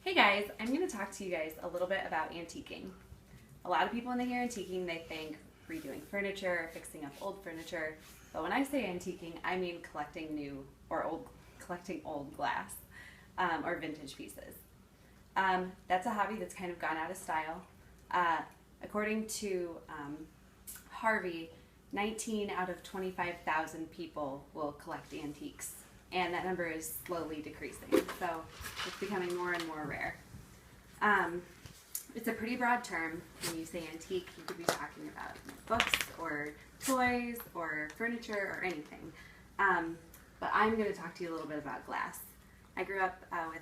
Hey guys, I'm going to talk to you guys a little bit about antiquing. A lot of people when they hear antiquing, they think redoing furniture, fixing up old furniture. But when I say antiquing, I mean collecting collecting old glass or vintage pieces. That's a hobby that's kind of gone out of style. According to Harvey, 19 out of 25,000 people will collect antiques, and that number is slowly decreasing. So it's becoming more and more rare. It's a pretty broad term. When you say antique, you could be talking about books or toys or furniture or anything. But I'm going to talk to you a little bit about glass. I grew up with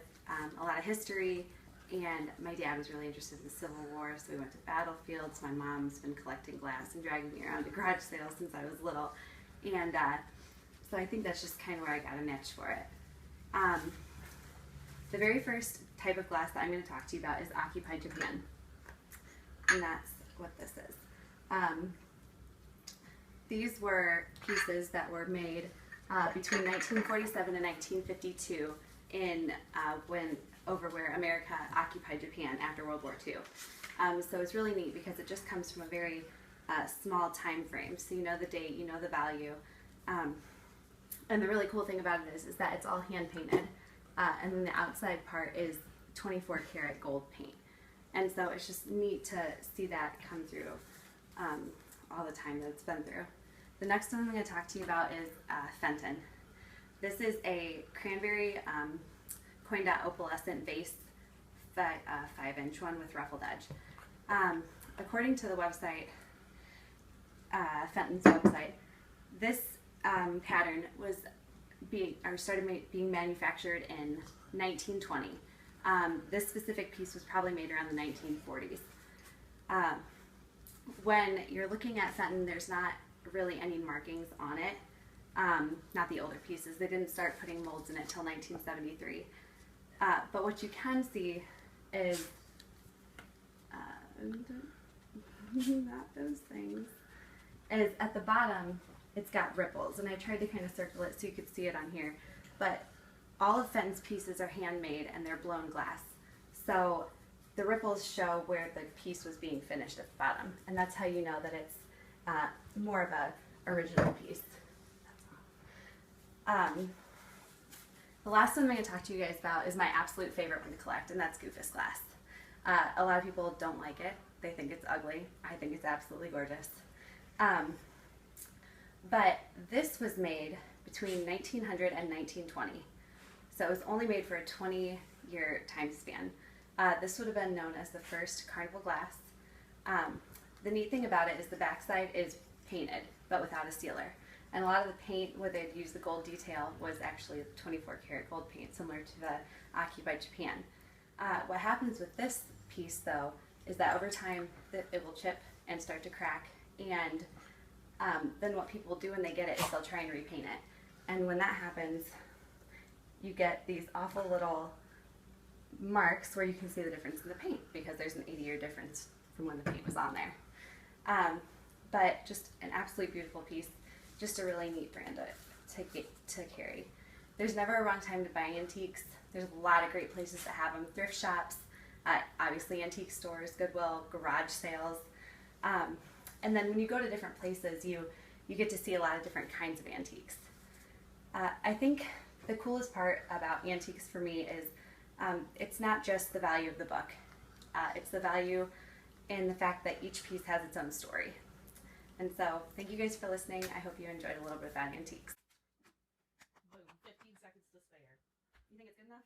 a lot of history, and my dad was really interested in the Civil War, so we went to battlefields. My mom's been collecting glass and dragging me around to garage sales since I was little. And so I think that's just kind of where I got a niche for it. The very first type of glass that I'm going to talk to you about is Occupied Japan. And that's what this is. These were pieces that were made between 1947 and 1952 over where America occupied Japan after World War II. So it's really neat because it just comes from a very small time frame. So you know the date, you know the value. And the really cool thing about it is that it's all hand painted. And then the outside part is 24 karat gold paint. And so it's just neat to see that come through all the time that it's been through. The next one I'm going to talk to you about is Fenton. This is a cranberry coined opalescent base, 5-inch one with ruffled edge. According to the website, Fenton's website, this pattern was started being manufactured in 1920. This specific piece was probably made around the 1940s. When you're looking at Fenton, there's not really any markings on it. Not the older pieces. They didn't start putting molds in it till 1973. But what you can see is not those things. Is at the bottom, it's got ripples, and I tried to kind of circle it so you could see it on here. But all of Fenton's pieces are handmade and they're blown glass. So the ripples show where the piece was being finished at the bottom, and that's how you know that it's more of a original piece. The last one I'm going to talk to you guys about is my absolute favorite one to collect, and that's Goofus glass. A lot of people don't like it. They think it's ugly. I think it's absolutely gorgeous. But this was made between 1900 and 1920. So it was only made for a 20-year time span. This would have been known as the first carnival glass. The neat thing about it is the backside is painted, but without a sealer. And a lot of the paint where they'd use the gold detail was actually 24 karat gold paint, similar to the Occupied Japan. What happens with this piece, though, is that over time it will chip and start to crack, and then what people do when they get it is they'll try and repaint it. And when that happens, you get these awful little marks where you can see the difference in the paint, because there's an 80-year difference from when the paint was on there. But just an absolutely beautiful piece, just a really neat brand to carry. There's never a wrong time to buy antiques. There's a lot of great places to have them. Thrift shops, obviously antique stores, Goodwill, garage sales. And then when you go to different places, you get to see a lot of different kinds of antiques. I think the coolest part about antiques for me is it's not just the value of the book. It's the value in the fact that each piece has its own story. And so, thank you guys for listening. I hope you enjoyed a little bit about antiques. Boom, 15 seconds to spare. You think it's good enough?